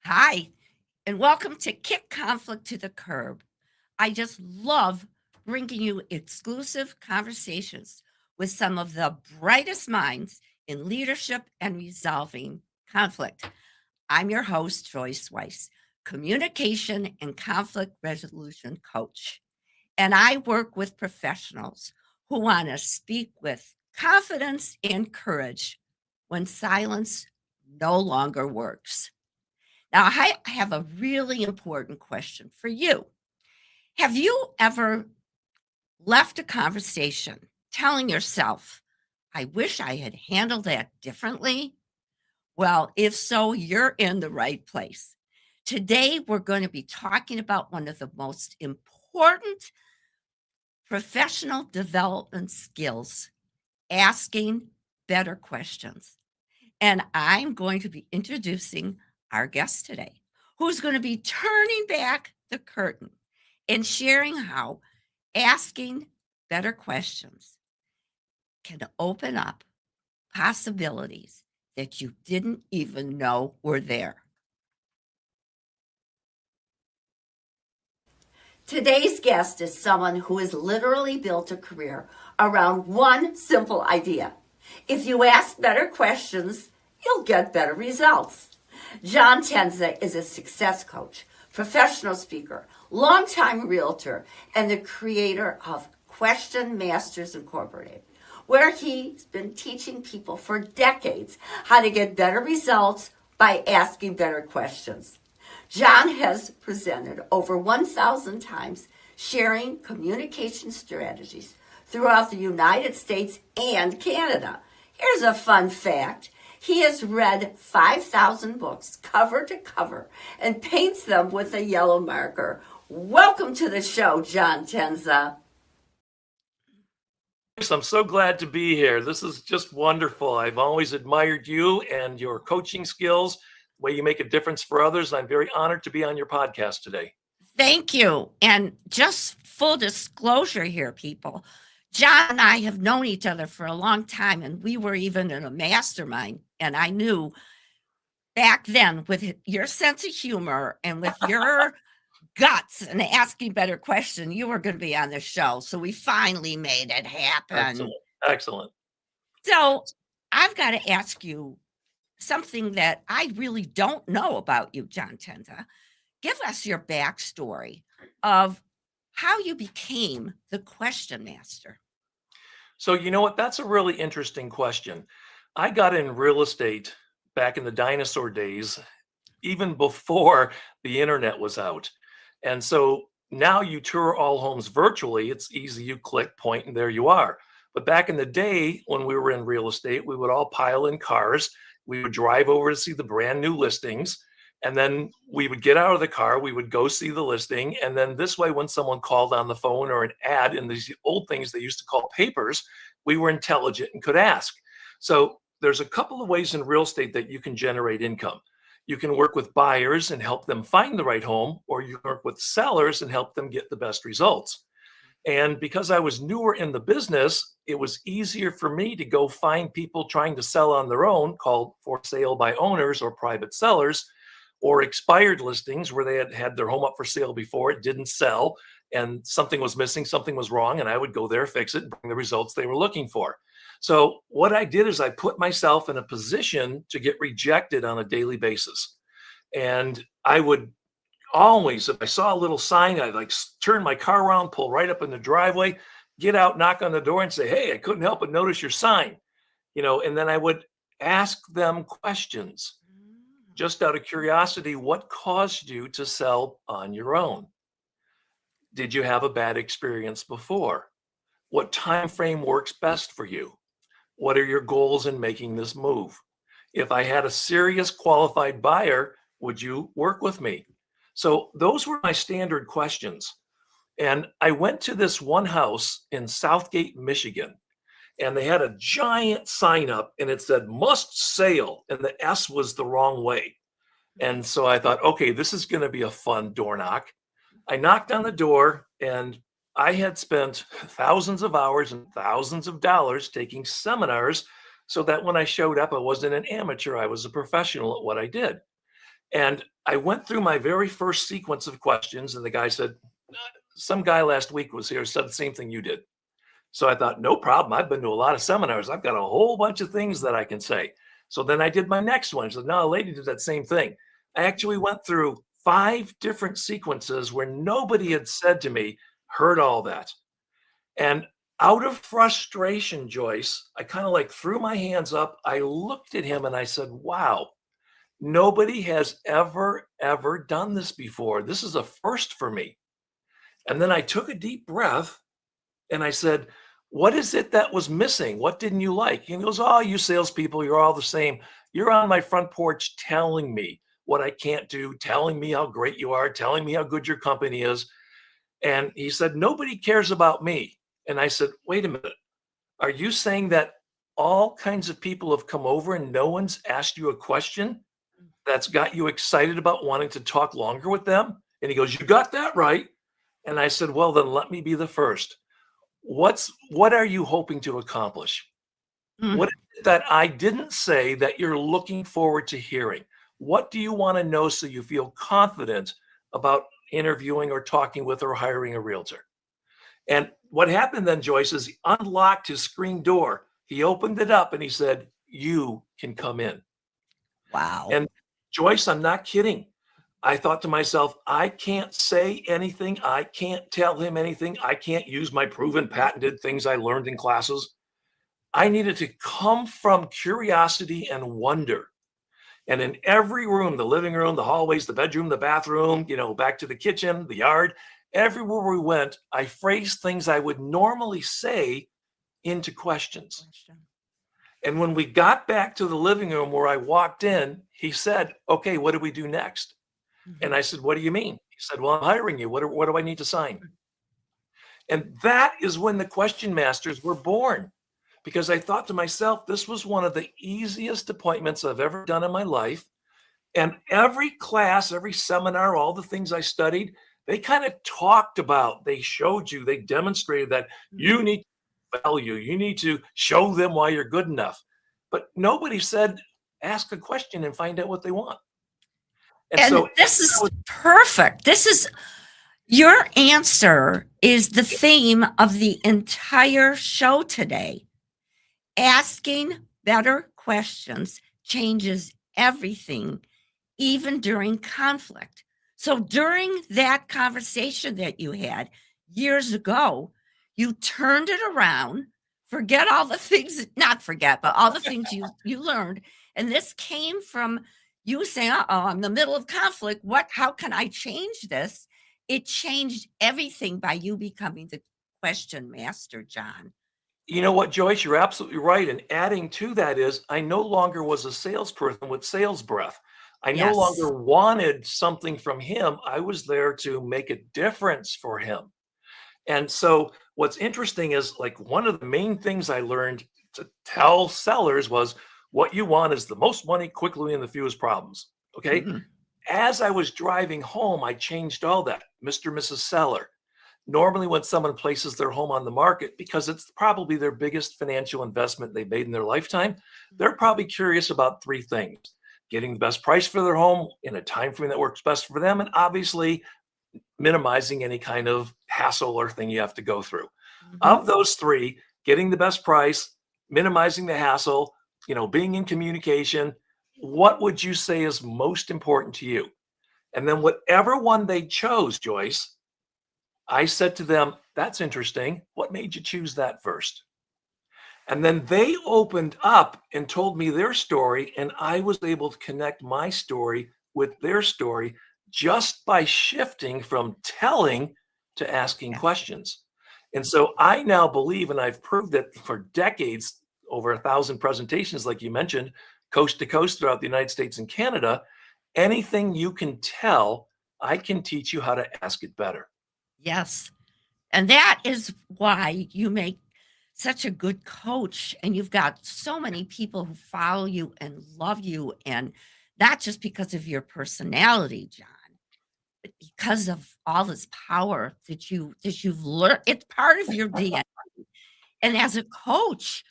Hi, and welcome to Kick Conflict to the Curb. I just love bringing you exclusive conversations with some of the brightest minds in leadership and resolving conflict. I'm your host, Joyce Weiss, communication and conflict resolution coach. And I work with professionals who want to speak with confidence and courage when silence no longer works. Now, I have a really important question for you. Have you ever left a conversation telling yourself, I wish I had handled that differently? Well, if so, you're in the right place. Today, we're going to be talking about one of the most important professional development skills, asking better questions. And I'm going to be introducing our guest today, who's going to be turning back the curtain and sharing how asking better questions can open up possibilities that you didn't even know were there. Today's guest is someone who has literally built a career around one simple idea. If you ask better questions, you'll get better results. John Tenza is a success coach, professional speaker, longtime realtor, and the creator of Question Masters Incorporated, where he's been teaching people for decades how to get better results by asking better questions. John has presented over 1,000 times, sharing communication strategies throughout the United States and Canada. Here's a fun fact. He has read 5,000 books cover to cover and paints them with a yellow marker. Welcome to the show, John Tenza. I'm so glad to be here. This is just wonderful. I've always admired you and your coaching skills, the way you make a difference for others. I'm very honored to be on your podcast today. Thank you. And just full disclosure here, people. John and I have known each other for a long time, and we were even in a mastermind. And I knew back then, with your sense of humor and with your guts and asking better questions, you were going to be on the show. So we finally made it happen. Excellent. So I've got to ask you something that I really don't know about you, John Tenza. Give us your backstory of how you became the question master. So, you know what? That's a really interesting question. I got in real estate back in the dinosaur days, even before the internet was out. And so now you tour all homes virtually. It's easy. You click, point, and there you are. But back in the day when we were in real estate, we would all pile in cars. We would drive over to see the brand new listings. And then we would get out of the car, we would go see the listing. And then this way, when someone called on the phone or an ad in these old things they used to call papers, we were intelligent and could ask. So there's a couple of ways in real estate that you can generate income. You can work with buyers and help them find the right home, or you can work with sellers and help them get the best results. And because I was newer in the business, it was easier for me to go find people trying to sell on their own, called for sale by owners or private sellers, or expired listings where they had had their home up for sale before, it didn't sell, and something was missing, something was wrong, and I would go there, fix it, and bring the results they were looking for. So what I did is I put myself in a position to get rejected on a daily basis. And I would always, if I saw a little sign, I'd like turn my car around, pull right up in the driveway, get out, knock on the door and say, hey, I couldn't help but notice your sign, and then I would ask them questions. Just out of curiosity, what caused you to sell on your own? Did you have a bad experience before? What time frame works best for you? What are your goals in making this move? If I had a serious qualified buyer, would you work with me? So those were my standard questions. And I went to this one house in Southgate, Michigan, and they had a giant sign up and it said must sale, and the S was the wrong way. And so I thought, okay, this is going to be a fun door knock. I knocked on the door, and I had spent thousands of hours and thousands of dollars taking seminars so that when I showed up, I wasn't an amateur, I was a professional at what I did. And I went through my very first sequence of questions, and the guy said, some guy last week was here, said the same thing you did. So I thought, no problem. I've been to a lot of seminars. I've got a whole bunch of things that I can say. So then I did my next one. So now a lady did that same thing. I actually went through 5 different sequences where nobody had said to me, heard all that. And out of frustration, Joyce, I kind of like threw my hands up. I looked at him and I said, wow, nobody has ever done this before. This is a first for me. And then I took a deep breath and I said, what is it that was missing? What didn't you like? And he goes, oh, you salespeople, you're all the same. You're on my front porch telling me what I can't do, telling me how great you are, telling me how good your company is. And he said, nobody cares about me. And I said, wait a minute. Are you saying that all kinds of people have come over and no one's asked you a question that's got you excited about wanting to talk longer with them? And he goes, you got that right. And I said, well, then let me be the first. What are you hoping to accomplish? Mm. What is it that I didn't say that you're looking forward to hearing? What do you want to know so you feel confident about interviewing or talking with or hiring a realtor? And what happened then, Joyce, is he unlocked his screen door. He opened it up and he said, you can come in. Wow. And Joyce, I'm not kidding. I thought to myself, I can't say anything. I can't tell him anything. I can't use my proven patented things I learned in classes. I needed to come from curiosity and wonder. And in every room, the living room, the hallways, the bedroom, the bathroom, back to the kitchen, the yard, everywhere we went, I phrased things I would normally say into questions. And when we got back to the living room where I walked in, he said, okay, what do we do next? And I said, what do you mean? He said, well, I'm hiring you. What do I need to sign? And that is when the question masters were born, because I thought to myself, this was one of the easiest appointments I've ever done in my life. And every class, every seminar, all the things I studied, they kind of talked about, they showed you, they demonstrated that you need to value, you need to show them why you're good enough. But nobody said, ask a question and find out what they want. And And so this is perfect. This is your answer is the theme of the entire show today. Asking better questions changes everything, even during conflict. So during that conversation that you had years ago, you turned it around, forget all the things, not forget, but all the things you learned. And this came from you saying, uh-oh, I'm in the middle of conflict. How can I change this? It changed everything by you becoming the question master, John. you know what, Joyce, you're absolutely right. And adding to that is I no longer was a salesperson with sales breath. I no Yes. longer wanted something from him. I was there to make a difference for him. And so what's interesting is like one of the main things I learned to tell sellers was what you want is the most money quickly and the fewest problems. Okay. Mhm. As I was driving home, I changed all that. Mr. Mrs. Seller. Normally, when someone places their home on the market, because it's probably their biggest financial investment they've made in their lifetime, they're probably curious about 3 things: getting the best price for their home in a time frame that works best for them, and obviously minimizing any kind of hassle or thing you have to go through. Mhm. Of those 3, getting the best price, minimizing the hassle, being in communication, what would you say is most important to you? And then whatever one they chose, Joyce, I said to them, that's interesting. What made you choose that first? And then they opened up and told me their story, and I was able to connect my story with their story just by shifting from telling to asking Yeah. questions. And so I now believe, and I've proved it for decades, over 1,000 presentations, like you mentioned, coast to coast throughout the United States and Canada. Anything you can tell, I can teach you how to ask it better. Yes. And that is why you make such a good coach and you've got so many people who follow you and love you, and not just because of your personality, John, but because of all this power that you've learned. It's part of your DNA. And as a coach,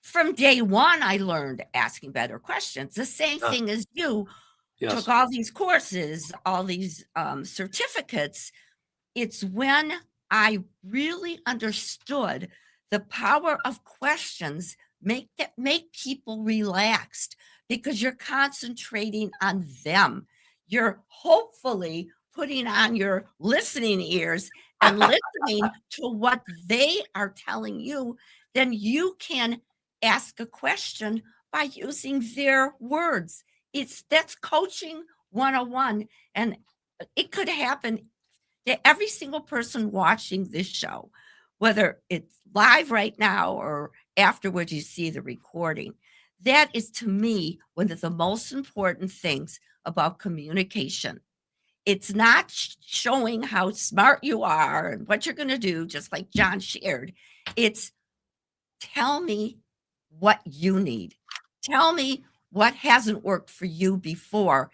from day one, I learned asking better questions. The same Uh, thing as you. took Yes. all these courses, all these certificates. It's when I really understood the power of questions make people relaxed because you're concentrating on them. You're hopefully putting on your listening ears and listening to what they are telling you. Then you can ask a question by using their words. That's coaching 101. And it could happen to every single person watching this show, whether it's live right now or afterwards you see the recording. That is to me one of the most important things about communication. It's not showing how smart you are and what you're going to do, just like John shared. It's tell me what you need. Tell me what hasn't worked for you before.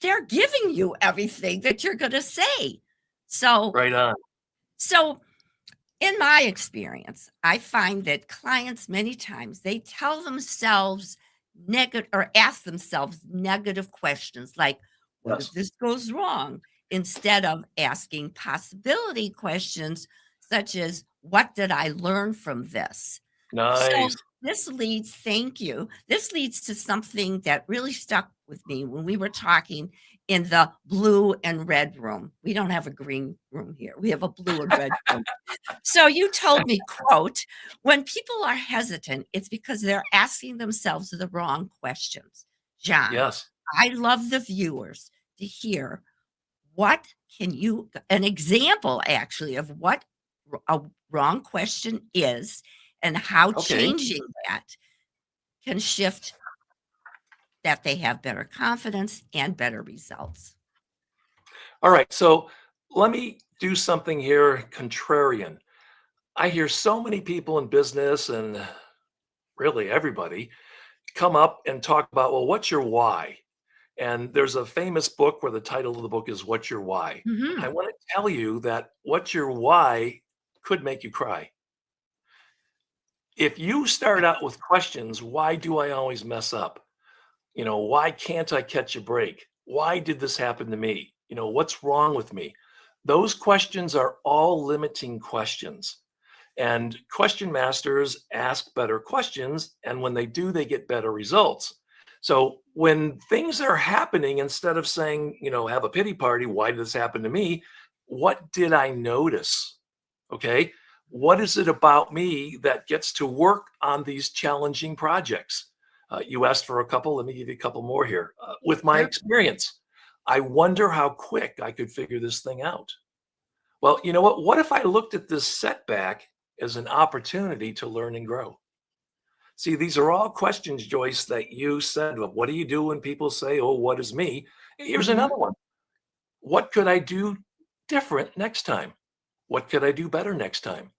They're giving you everything that you're going to say. So Right on. so, in my experience, I find that clients many times they tell themselves negative or ask themselves negative questions like, what if Yes. this goes wrong? Instead of asking possibility questions such as, what did I learn from this? So, Nice. thank you. This leads to something that really stuck with me when we were talking in the blue and red room. We don't have a green room here. We have a blue and red room. So you told me, quote, when people are hesitant, it's because they're asking themselves the wrong questions. John, Yes. I love the viewers to hear what can you, an example actually of what a wrong question is and how Okay. changing that can shift that they have better confidence and better results. All right. So let me do something here contrarian. I hear so many people in business and really everybody come up and talk about, well, what's your why? And there's a famous book where the title of the book is What's Your Why? I Mhm. want to tell you that what's your why could make you cry. If you start out with questions, why do I always mess up? Why can't I catch a break? Why did this happen to me? What's wrong with me? Those questions are all limiting questions. And question masters ask better questions. And when they do, they get better results. So when things are happening, instead of saying, have a pity party, why did this happen to me? What did I notice? Okay. What is it about me that gets to work on these challenging projects? You asked for a couple. Let me give you a couple more here. With my Sure. experience, I wonder how quick I could figure this thing out. Well, you know what? What if I looked at this setback as an opportunity to learn and grow? See, these are all questions, Joyce, that you said. Well, what do you do when people say, oh, what is me? Here's Mhm. another one. What could I do different next time? What could I do better next time?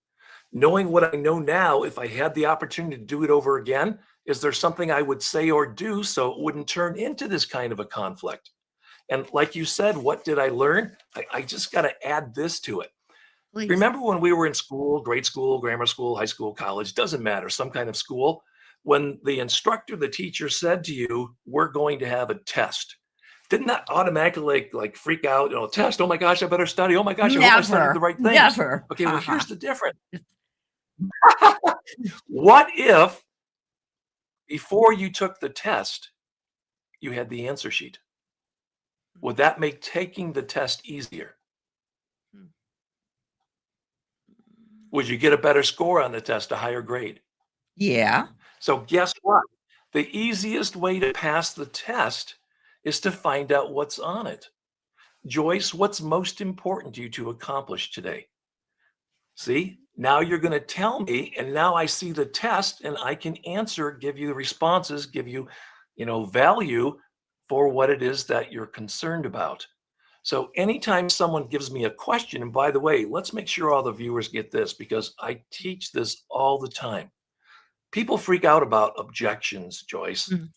Knowing what I know now, if I had the opportunity to do it over again, is there something I would say or do so it wouldn't turn into this kind of a conflict? And like you said, what did I learn? I just got to add this to it. Please. Remember when we were in school, grade school, grammar school, high school, college, doesn't matter, some kind of school, when the instructor, the teacher said to you, we're going to have a test. Didn't that automatically like freak out? Test. Oh my gosh, I better study. Oh my gosh, I hope I studied the Never, right things. never. Okay, well, Uh-huh. here's the difference. What if before you took the test, you had the answer sheet? Would that make taking the test easier? Would you get a better score on the test, a higher grade? Yeah. So guess what? The easiest way to pass the test is to find out what's on it. Joyce, what's most important to you to accomplish today? See, now you're going to tell me, and now I see the test and I can answer, give you the responses, give you, value for what it is that you're concerned about. So anytime someone gives me a question, and by the way, let's make sure all the viewers get this because I teach this all the time. People freak out about objections, Joyce. Mhm.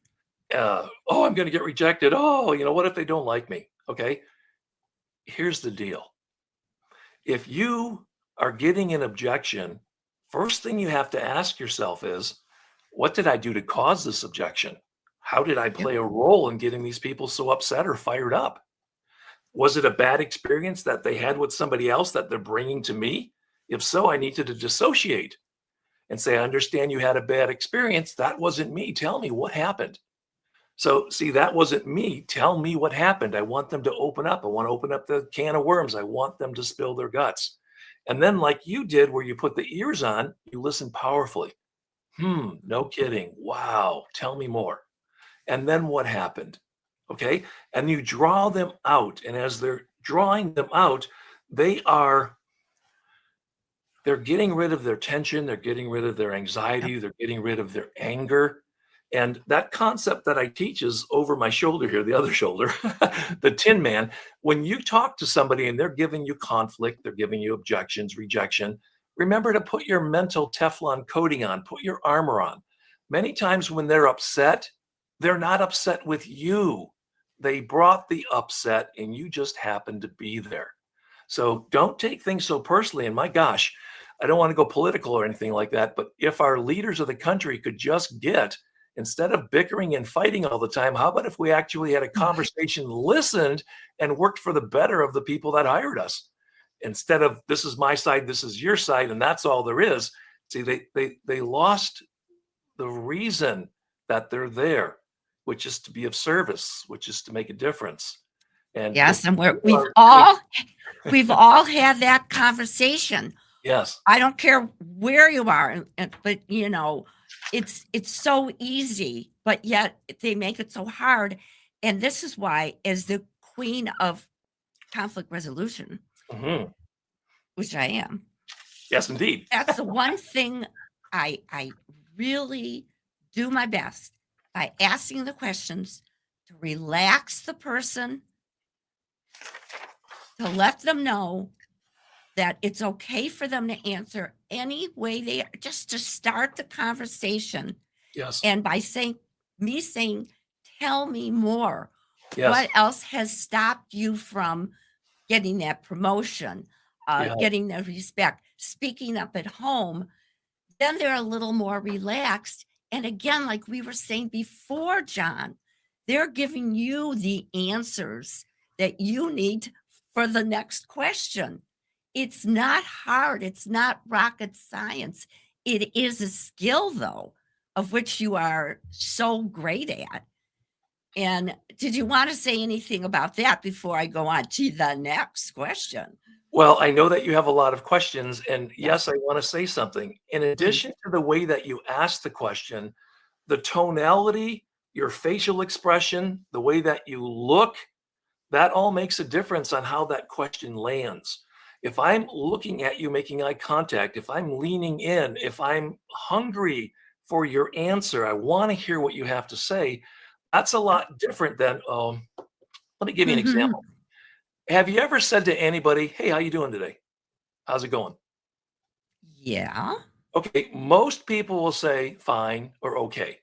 Oh, I'm going to get rejected. Oh, what if they don't like me? Okay. Here's the deal. If you are getting an objection, first thing you have to ask yourself is, what did I do to cause this objection? How did I Yep. play a role in getting these people so upset or fired up? Was it a bad experience that they had with somebody else that they're bringing to me? If so, I needed to dissociate and say, I understand you had a bad experience. That wasn't me. Tell me what happened. So, see, that wasn't me. Tell me what happened. I want them to open up. I want to open up the can of worms. I want them to spill their guts. And then, like you did, where you put the ears on, you listen powerfully. No kidding. Wow. Tell me more. And then what happened? Okay. And you draw them out. And as they're drawing them out, they are they're getting rid of their tension, they're getting rid of their Yep. anxiety, they're getting rid of their anger. And that concept that I teach is over my shoulder here, the other shoulder, the Tin Man. When you talk to somebody and they're giving you conflict, they're giving you objections, rejection, remember to put your mental Teflon coating on, put your armor on. Many times when they're upset, they're not upset with you. They brought the upset and you just happened to be there. So don't take things so personally. And my gosh, I don't want to go political or anything like that, but if our leaders of the country could just get, instead of bickering and fighting all the time, how about if we actually had a conversation, listened, and worked for the better of the people that hired us? Instead of this is my side, this is your side, and that's all there is. See, they lost the reason that they're there, which is to be of service, which is to make a difference. And if Yes, and you are gonna we've all had that conversation. yes, I don't care where you are, but it's so easy, but yet they make it so hard. And this is why, as the queen of conflict resolution, mhm, which I am, yes, indeed. that's the one thing I really do my best by asking the questions to relax the person, to let them know that it's okay for them to answer any way they are, just to start the conversation. Yes, And by saying, tell me more. yes, What else has stopped you from getting that promotion, yeah, getting the respect, speaking up at home? Then they're a little more relaxed. And again, like we were saying before, John, they're giving you the answers that you need for the next question. It's not hard. It's not rocket science. It is a skill, though, of which you are so great at. And did you want to say anything about that before I go on to the next question? well, I know that you have a lot of questions, and Yes, yes, I wanna say something. In please. addition to the way that you ask the question, the tonality, your facial expression, the way that you look, that all makes a difference on how that question lands. If I'm looking at you making eye contact, if I'm leaning in, if I'm hungry for your answer, I wanna hear what you have to say, that's a Yep. lot different than, let me give you an Mhm. example. Have you ever said to anybody, "Hey, how you doing today? How's it going?" Yeah. Okay, most people will say fine or okay.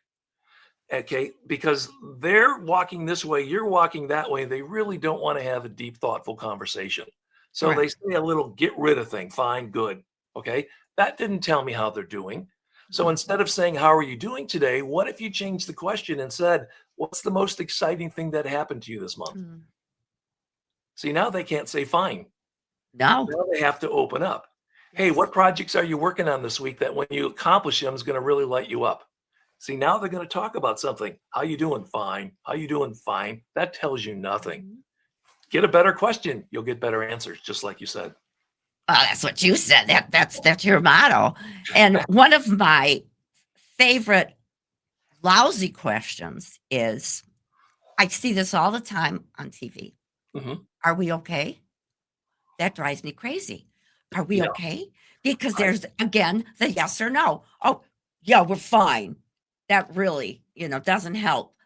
Okay, because they're walking this way, you're walking that way. They really don't want to have a deep, thoughtful conversation. So they Correct. say a little get rid of thing, fine, good. Okay, that didn't tell me how they're doing. So Mhm. instead of saying, how are you doing today? What if you changed the question and said, what's the most exciting thing that happened to you this month? Mm. See, now they can't say fine. No. Now they have to open up. Hey, Yes. what projects are you working on this week that when you accomplish them is going to really light you up? See, now they're going to talk about something. How you doing? Fine. How you doing? Fine. That tells you nothing. Mhm. Get a better question. You'll get better answers, just like you said. That's what you said. That's your motto. And one of my favorite lousy questions is I see this all the time on TV. Mhm. Are we okay? That drives me crazy. Are we Yeah. okay? Because I, there's again the yes or no. Oh, yeah, we're fine. That really, doesn't help.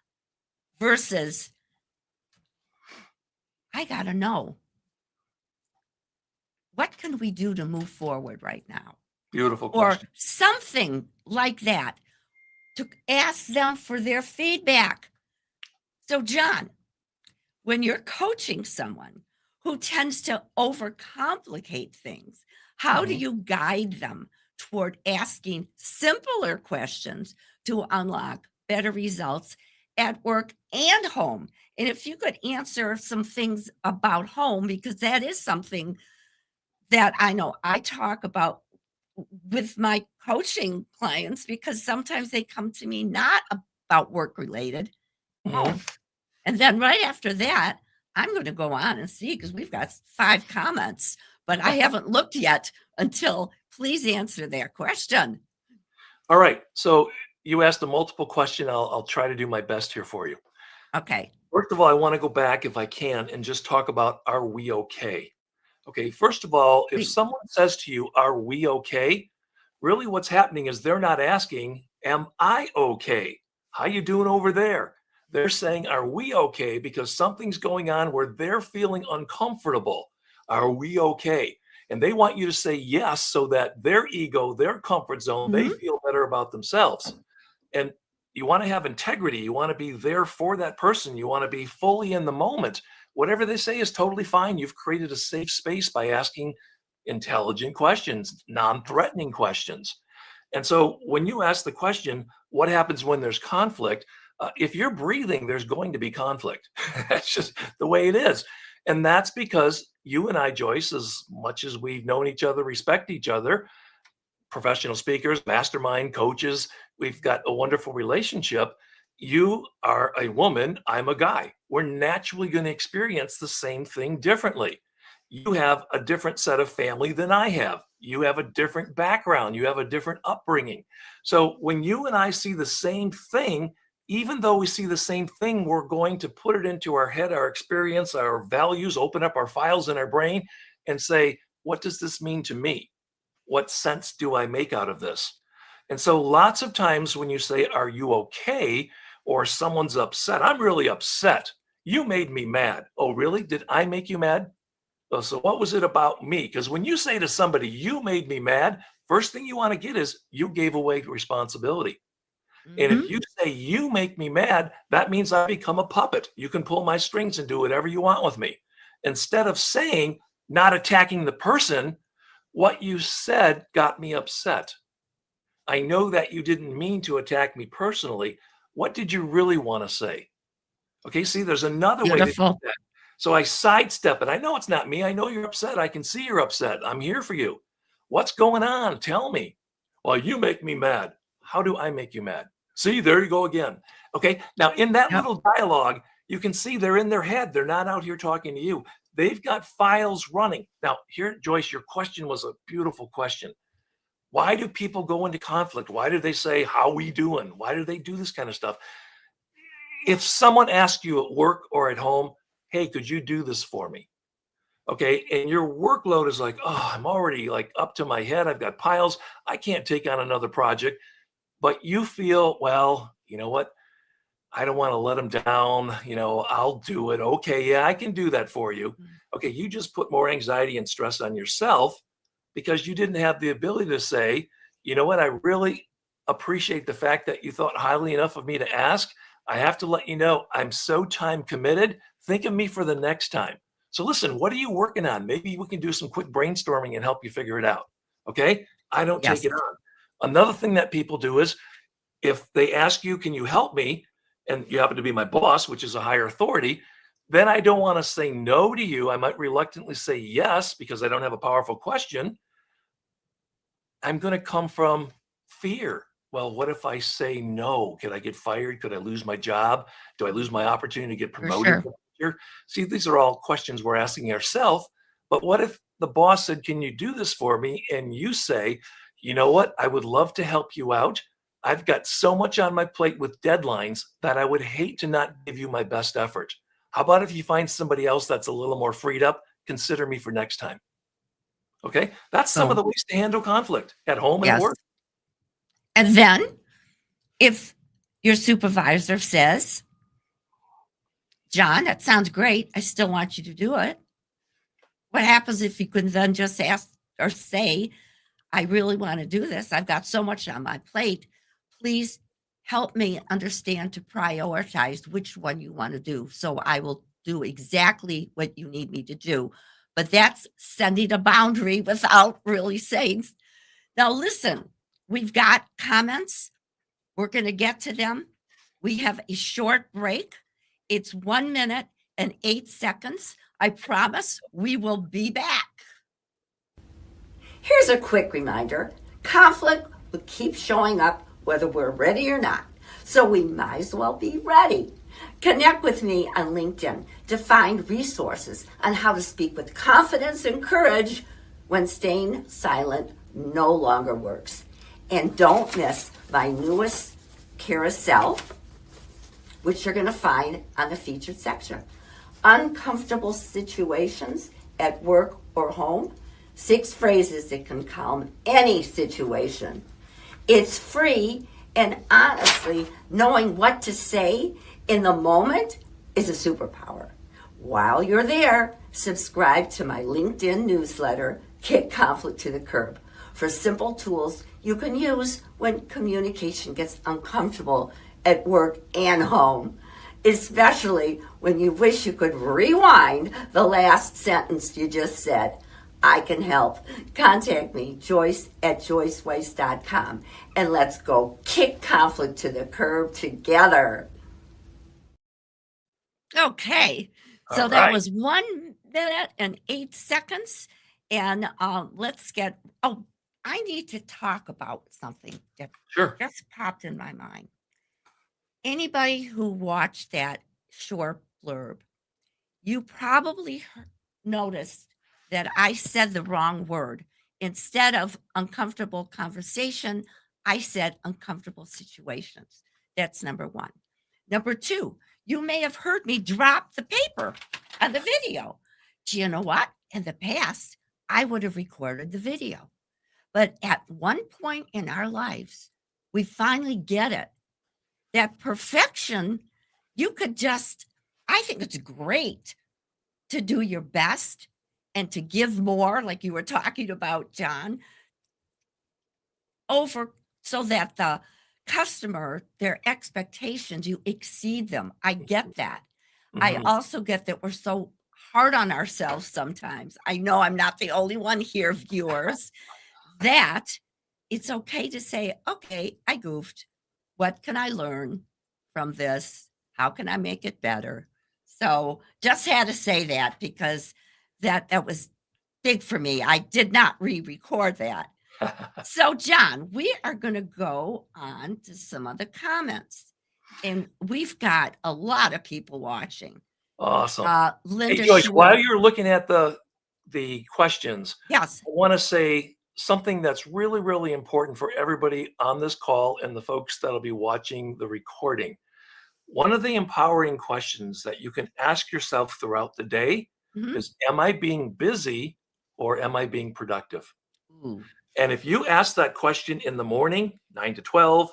Versus, I gotta know, what can we do to move forward right now? beautiful Or question. something like that to ask them for their feedback. So, John, when you're coaching someone who tends to overcomplicate things, how do Mhm. you guide them toward asking simpler questions to unlock better results at work and home. And if you could answer some things about home, because that is something that I know I talk about with my coaching clients, because sometimes they come to me not about work related, Mhm. home. And then right after that, I'm going to go on and see because we've got 5 comments, but I haven't looked yet until please answer that question. All right. So you asked a multiple question. I'll try to do my best here for you. Okay. First of all, I want to go back if I can and just talk about, are we okay? Okay. First of all, if Please. someone says to you, are we okay? Really what's happening is they're not asking, am I okay? How you doing over there? They're saying, are we okay? Because something's going on where they're feeling uncomfortable. Are we okay? And they want you to say yes so that their ego, their comfort zone, they Mhm. feel better about themselves. And you want to have integrity. You want to be there for that person. You want to be fully in the moment. Whatever they say is totally fine. You've created a safe space by asking intelligent questions, non threatening questions. And so when you ask the question, what happens when there's conflict? If you're breathing, there's going to be conflict. That's just the way it is. And that's because you and I, Joyce, as much as we've known each other, respect each other, professional speakers, mastermind coaches. We've got a wonderful relationship. You are a woman, I'm a guy. We're naturally going to experience the same thing differently. You have a different set of family than I have. You have a different background. You have a different upbringing. So when you and I see the same thing, even though we see the same thing, we're going to put it into our head, our experience, our values, open up our files in our brain and say, what does this mean to me? What sense do I make out of this? And so lots of times when you say, are you okay? Or someone's upset, I'm really upset. You made me mad. Oh, really? Did I make you mad? Oh, so what was it about me? Because when you say to somebody, you made me mad, first thing you want to get is you gave away responsibility. And if Mhm. you say you make me mad, that means I become a puppet. You can pull my strings and do whatever you want with me. Instead of saying, not attacking the person, what you said got me upset. I know that you didn't mean to attack me personally. What did you really want to say? Okay, see, there's another way to do Beautiful. that. So I sidestep it. I know it's not me. I know you're upset. I can see you're upset. I'm here for you. What's going on? Tell me. Well, you make me mad. How do I make you mad? See, there you go again. Okay, now in that Yep. little dialogue, you can see they're in their head. They're not out here talking to you. They've got files running. Now, here, Joyce, your question was a beautiful question. Why do people go into conflict? Why do they say, how we doing? Why do they do this kind of stuff? If someone asks you at work or at home, hey, could you do this for me? Okay. And your workload is like, oh, I'm already like up to my head. I've got piles. I can't take on another project. But you feel, well, you know what? I don't want to let them down. I'll do it. Okay. Yeah, I can do that for you. Mm. Okay. You just put more anxiety and stress on yourself because you didn't have the ability to say, you know what? I really appreciate the fact that you thought highly enough of me to ask. I have to let you know I'm so time committed. Think of me for the next time. So, listen, what are you working on? Maybe we can do some quick brainstorming and help you figure it out. Okay. I don't take Yes. it on. Another thing that people do is if they ask you, can you help me? And you happen to be my boss, which is a higher authority, then I don't want to say no to you. I might reluctantly say yes because I don't have a powerful question. I'm going to come from fear. Well, what if I say no? Could I get fired? Could I lose my job? Do I lose my opportunity to get For promoted? sure. Here? See, these are all questions we're asking ourselves. But what if the boss said, can you do this for me? And you say, you know what? I would love to help you out. I've got so much on my plate with deadlines that I would hate to not give you my best effort. How about if you find somebody else that's a little more freed up? Consider me for next time. Okay. That's some of Boom. the ways to handle conflict at home and at Yes. work. And then if your supervisor says, John, that sounds great. I still want you to do it. What happens if you can then just ask or say, I really want to do this. I've got so much on my plate. Please help me understand to prioritize which one you want to do. So I will do exactly what you need me to do. But that's sending a boundary without really saying, now listen, we've got comments. We're going to get to them. We have a short break. It's 1 minute and 8 seconds. I promise we will be back. Here's a quick reminder. Conflict will keep showing up whether we're ready or not. So we might as well be ready. Connect with me on LinkedIn to find resources on how to speak with confidence and courage when staying silent no longer works. And don't miss my newest carousel, which you're going to find on the featured section. Uncomfortable situations at work or home. 6 phrases that can calm any situation. It's free, and honestly, knowing what to say in the moment is a superpower. While you're there, subscribe to my LinkedIn newsletter, Kick Conflict to the Curb, for simple tools you can use when communication gets uncomfortable at work and home, especially when you wish you could rewind the last sentence you just said. I can help. Contact me, Joyce@joyceweiss.com, and let's go kick conflict to the curb together. Okay, so All that right. was 1 minute and 8 seconds. And let's get, I need to talk about something that Sure. just popped in my mind. Anybody who watched that short blurb, you probably noticed that I said the wrong word. Instead of uncomfortable conversation, I said uncomfortable situations. That's number 1. Number 2, you may have heard me drop the paper on the video. Do you know what? In the past, I would have recorded the video. But at one point in our lives, we finally get it. That perfection, you could just, I think it's great to do your best and to give more, like you were talking about, John, over so that the customer, their expectations, you exceed them. I get that. I Mhm. also get that we're so hard on ourselves sometimes. I know I'm not the only one here, viewers, that it's okay to say, okay, I goofed. What can I learn from this? How can I make it better? So just had to say that because that was big for me. I did not re-record that. So John, we are going to go on to some of the comments. And we've got a lot of people watching. Awesome. Hey, Linda Joyce, while Sherwin. you're looking at the questions, Yes. I want to say something that's really, really important for everybody on this call and the folks that'll be watching the recording. One of the empowering questions that you can ask yourself throughout the day Mhm. is, am I being busy or am I being productive? Ooh. And if you ask that question in the morning, 9 to 12,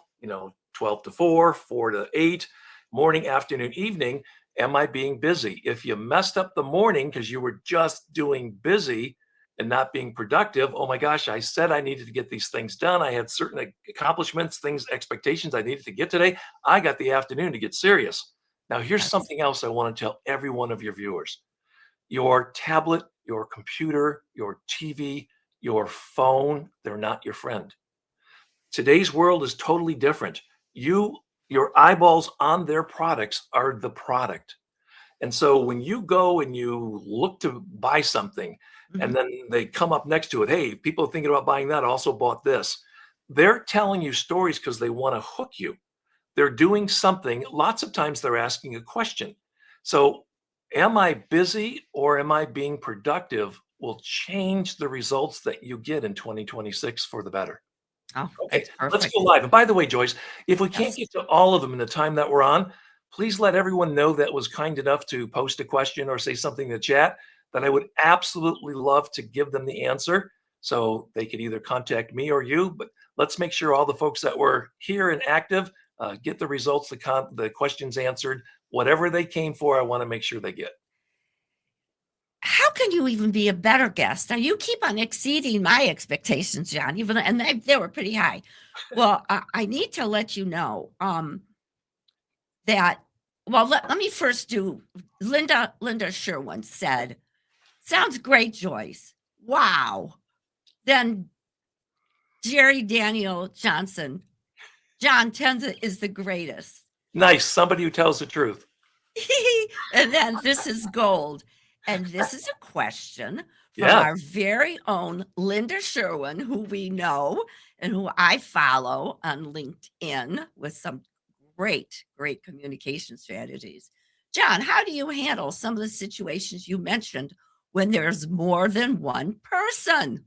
12 to 4, 4 to 8, morning, afternoon, evening, am I being busy? If you messed up the morning because you were just doing busy and not being productive, oh my gosh, I said I needed to get these things done. I had certain accomplishments, things, expectations I needed to get today. I got the afternoon to get serious. Now, here's Yes. something else I want to tell every one of your viewers. Your tablet, your computer, your TV, your phone, they're not your friend. Today's world is totally different. Your eyeballs on their products are the product. And so when you go and you look to buy something Mhm. and then they come up next to it, hey, people thinking about buying that also bought this. They're telling you stories because they want to hook you. They're doing something. Lots of times they're asking a question. So, am I busy or am I being productive will change the results that you get in 2026 for the better. Oh, Okay, that's let's go perfect. live. And by the way, Joyce, if we can't Yes. get to all of them in the time that we're on, please let everyone know that was kind enough to post a question or say something in the chat that I would absolutely love to give them the answer. So they could either contact me or you, but let's make sure all the folks that were here and active get the results, the questions answered, whatever they came for. I want to make sure they get. How can you even be a better guest? Now you keep on exceeding my expectations, John, even and they were pretty high. Well, I need to let you know that. Well, let me first do. Linda Sherwin said, "Sounds great, Joyce. Wow." Then Jerry Daniel Johnson, John Tenza is the greatest. Nice. Somebody who tells the truth. And then this is gold. And this is a question from Yeah. our very own Linda Sherwin, who we know and who I follow on LinkedIn with some great, great communication strategies. John, how do you handle some of the situations you mentioned when there's more than one person?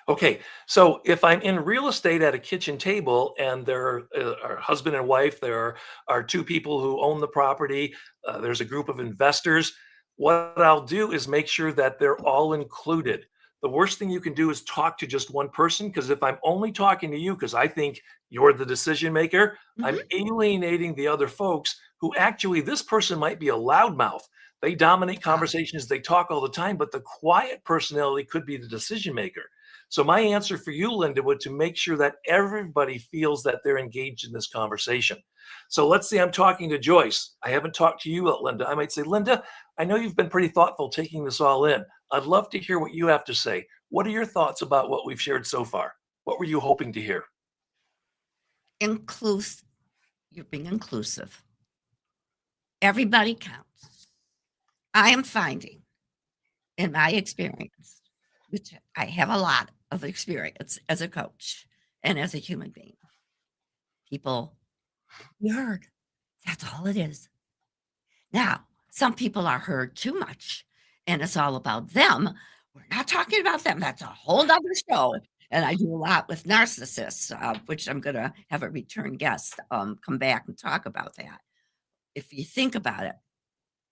Okay, so if I'm in real estate at a kitchen table and there are husband and wife, there are two people who own the property, there's a group of investors, what I'll do is make sure that they're all included. The worst thing you can do is talk to just one person because if I'm only talking to you because I think you're the decision maker, I'm Mhm. alienating the other folks who actually, this person might be a loudmouth. They dominate Ah, conversations, they talk all the time, but the quiet personality could be the decision maker. So my answer for you, Linda, would to make sure that everybody feels that they're engaged in this conversation. So let's say I'm talking to Joyce. I haven't talked to you, Linda. I might say, Linda, I know you've been pretty thoughtful taking this all in. I'd love to hear what you have to say. What are your thoughts about what we've shared so far? What were you hoping to hear? inclusive. You're being inclusive. Everybody counts. I am finding in my experience, which I have a lot of experience as a coach and as a human being, people be heard. That's all it is. Now, some people are heard too much and it's all about them. We're not talking about them. That's a whole nother show. And I do a lot with narcissists, which I'm going to have a return guest come back and talk about that. If you think about it,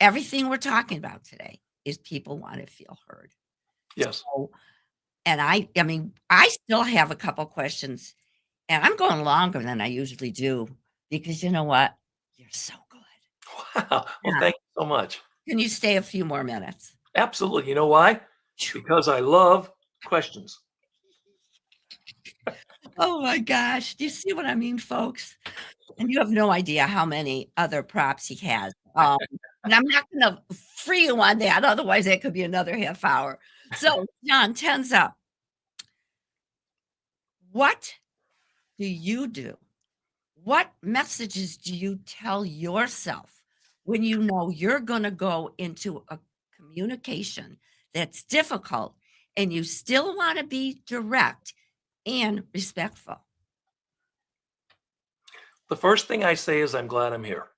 everything we're talking about today is people want to feel heard. Yes. So, and I mean, I still have a couple questions, and I'm going longer than I usually do because you know what? You're so good. Wow. Well, Yeah. thank you so much. Can you stay a few more minutes? Absolutely. You know why? Phew. Because I love questions. Oh my gosh. Do you see what I mean, folks? And you have no idea how many other props he has. And I'm not going to free you on that. Otherwise, that could be another half hour. So, John Tenza, what do you do? What messages do you tell yourself when you know you're going to go into a communication that's difficult and you still want to be direct and respectful? The first thing I say is, I'm glad I'm here.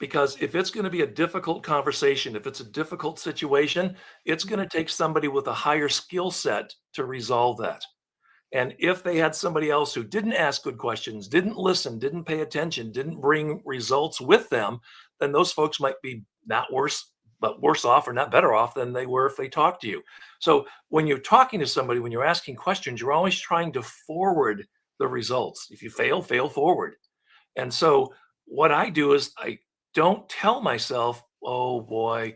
Because if it's going to be a difficult conversation, if it's a difficult situation, it's going to take somebody with a higher skill set to resolve that. And if they had somebody else who didn't ask good questions, didn't listen, didn't pay attention, didn't bring results with them, then those folks might be not worse, but worse off or not better off than they were if they talked to you. So when you're talking to somebody, when you're asking questions, you're always trying to forward the results. If you fail, fail forward. And so what I do is I don't tell myself, oh boy,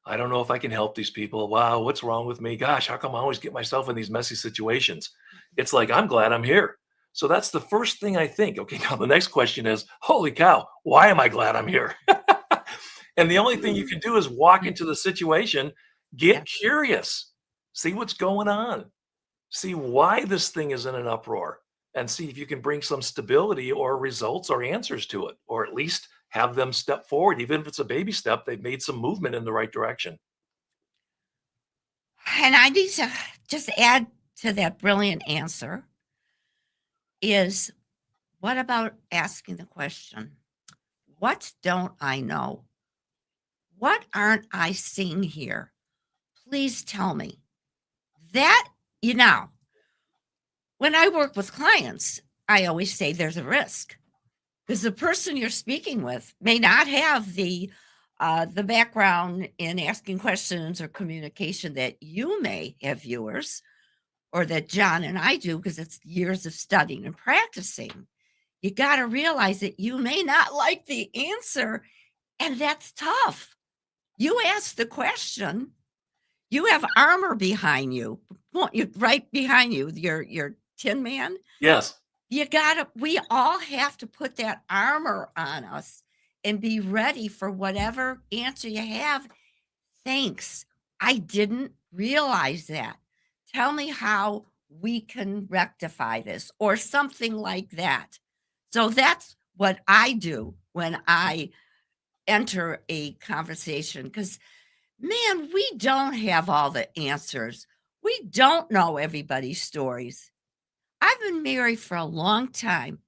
I don't know if I can help these people. Wow, what's wrong with me? Gosh, how come I always get myself in these messy situations? It's like, I'm glad I'm here. So that's the first thing I think. Okay, now the next question is, holy cow, why am I glad I'm here? And the only thing you can do is walk into the situation, Yeah. get curious, see what's going on, see why this thing is in an uproar, and see if you can bring some stability or results or answers to it, or at least have them step forward. Even if it's a baby step, they've made some movement in the right direction. And I need to just add to that brilliant answer is what about asking the question, what don't I know? What aren't I seeing here? Please tell me. That, you know, when I work with clients, I always say there's a risk because the person you're speaking with may not have the background in asking questions or communication that you may have viewers or that John and I do because it's years of studying and practicing. You got to realize that you may not like the answer, and that's tough. You ask the question, you have armor behind you, right behind you, your tin man. Yes. We all have to put that armor on us and be ready for whatever answer you have. Thanks. I didn't realize that. Tell me how we can rectify this or something like that. So that's what I do when I enter a conversation because, man, we don't have all the answers. We don't know everybody's stories. I've been married for a long time.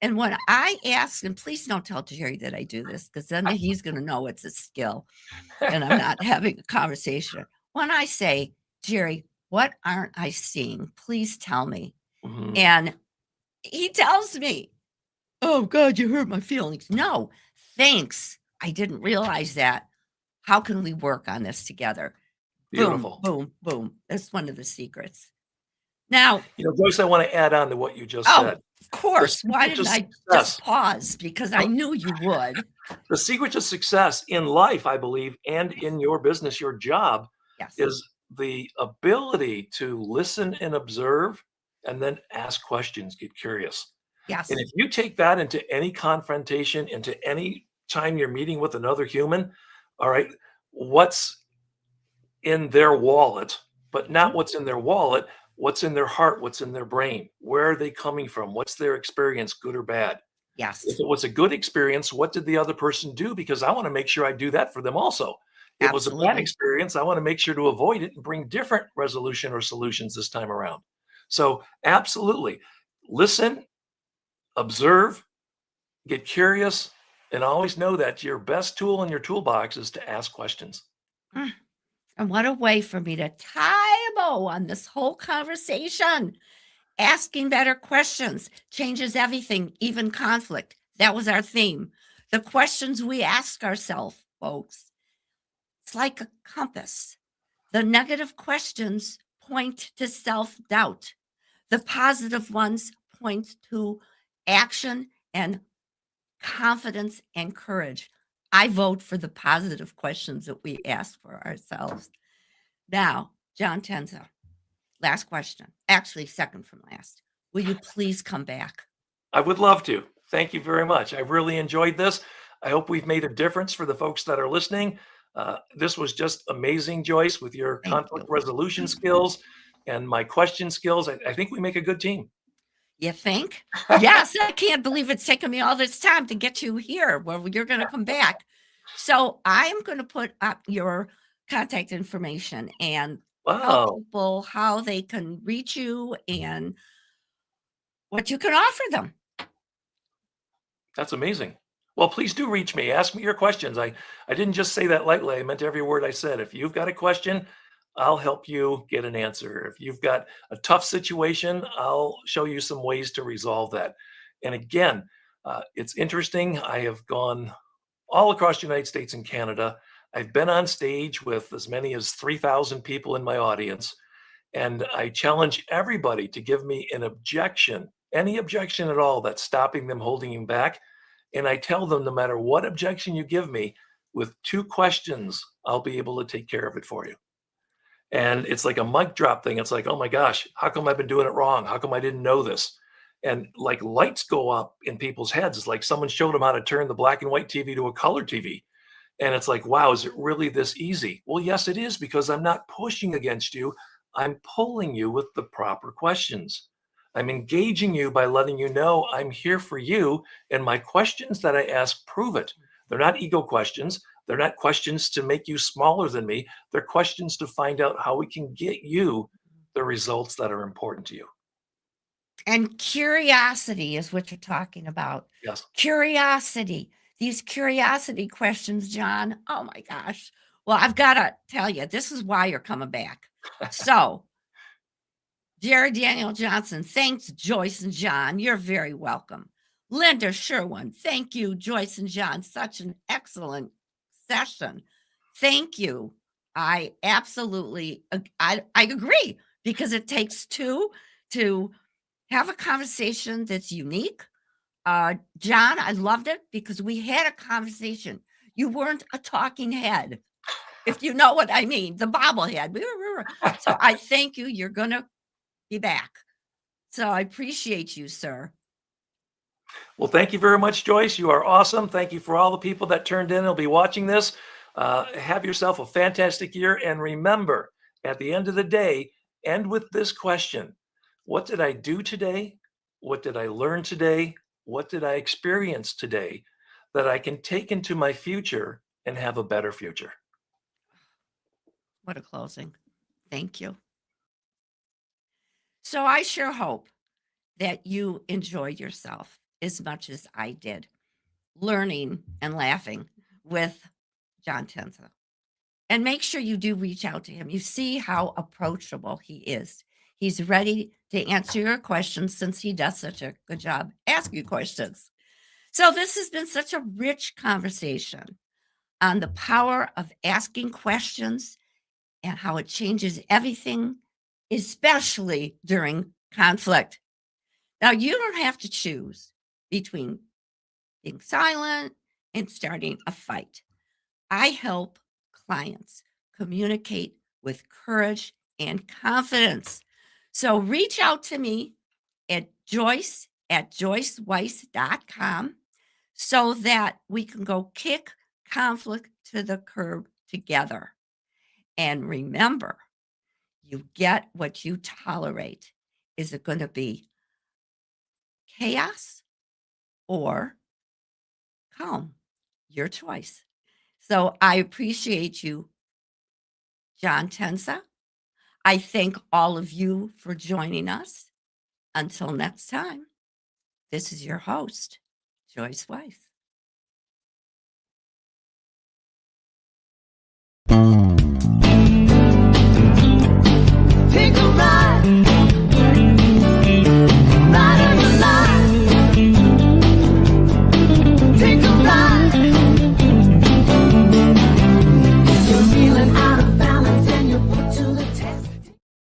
And when I ask, and please don't tell Jerry that I do this because then he's going to know it's a skill and I'm not having a conversation. When I say, Jerry, what aren't I seeing? Please tell me. Mhm. And he tells me, oh, God, you hurt my feelings. No, thanks. I didn't realize that. How can we work on this together? Boom, Beautiful. boom, boom. That's one of the secrets. Now, Joyce, I want to add on to what you just oh, said. of The course. Why secret to didn't I just success, pause? Because I knew you would. the secret to success in life, I believe, and Yes. in your business, your job, Yes. is the ability to listen and observe and then ask questions, get curious. And Yes. if you take that into any confrontation, into any time you're meeting with another human, all right, what's in their wallet, but not Mhm. what's in their wallet, what's in their heart, what's in their brain. Where are they coming from? What's their experience, good or bad? If Yes. it was a good experience, what did the other person do? Because I want to make sure I do that for them also. If it was a bad Absolutely. experience, I want to make sure to avoid it and bring different resolution or solutions this time around. So, absolutely, listen, observe, get curious, and always know that your best tool in your toolbox is to ask questions. Mm, and what a way for me to tie a bow on this whole conversation. Asking better questions changes everything, even conflict. That was our theme. The questions we ask ourselves, folks, it's like a compass. The negative questions point to self doubt, the positive ones point to action and confidence and courage. I vote for the positive questions that we ask for ourselves. Now, John Tenza, last question. Actually, second from last. Will you please come back? I would love to. Thank you very much. I really enjoyed this. I hope we've made a difference for the folks that are listening. This was just amazing, Joyce, with your Thank conflict you. resolution skills and my question skills. I think we make a good team. You think? Yes, I can't believe it's taken me all this time to get you here where you're going to come back. So I'm going to put up your contact information and tell Wow, people how they can reach you and what you can offer them. that's amazing. Well, please do reach me. Ask me your questions. I didn't just say that lightly. I meant every word I said. If you've got a question, I'll help you get an answer. If you've got a tough situation, I'll show you some ways to resolve that. And again, it's interesting. I have gone all across the United States and Canada. I've been on stage with as many as 3,000 people in my audience. And I challenge everybody to give me an objection, any objection at all that's stopping them, holding them back. And I tell them no matter what objection you give me, with two questions, I'll be able to take care of it for you. And it's like a mic drop thing. It's like, oh my gosh, how come I've been doing it wrong? How come I didn't know this? And like lights go up in people's heads. It's like someone showed them how to turn the black and white TV to a color TV. And it's like, wow, is it really this easy? Well, yes, it is because I'm not pushing against you. I'm pulling you with the proper questions. I'm engaging you by letting you know I'm here for you. And my questions that I ask prove it. They're not ego questions. They're not questions to make you smaller than me. They're questions to find out how we can get you the results that are important to you. And curiosity is what you're talking about. Yes. Curiosity. These curiosity questions, John. Oh my gosh. Well, I've got to tell you, this is why you're coming back. So, Jared Daniel Johnson, thanks, Joyce and John. You're very welcome. Linda Sherwin, thank you, Joyce and John. Such an excellent session. Thank you. I absolutely, I agree because it takes two to have a conversation that's unique. John, I loved it because we had a conversation. You weren't a talking head, if you know what I mean, the bobblehead. So I thank you. You're going to be back. So I appreciate you, sir. Well, thank you very much, Joyce. You are awesome. Thank you for all the people that turned in and will be watching this. Have yourself a fantastic year. And remember, at the end of the day, end with this question: what did I do today? What did I learn today? What did I experience today that I can take into my future and have a better future? What a closing. Thank you. So I sure hope that you enjoyed yourself as much as I did learning and laughing with John Tenza. And make sure you do reach out to him. You see how approachable he is. He's ready to answer your questions since he does such a good job asking questions. So, this has been such a rich conversation on the power of asking questions and how it changes everything, especially during conflict. Now, you don't have to choose between being silent and starting a fight. I help clients communicate with courage and confidence. So reach out to me at joyce@joyceweiss.com so that we can go kick conflict to the curb together. And remember, you get what you tolerate. Is it going to be chaos or calm? Your choice. So I appreciate you, John Tenza. I thank all of you for joining us. Until next time, this is your host, Joyce Weiss.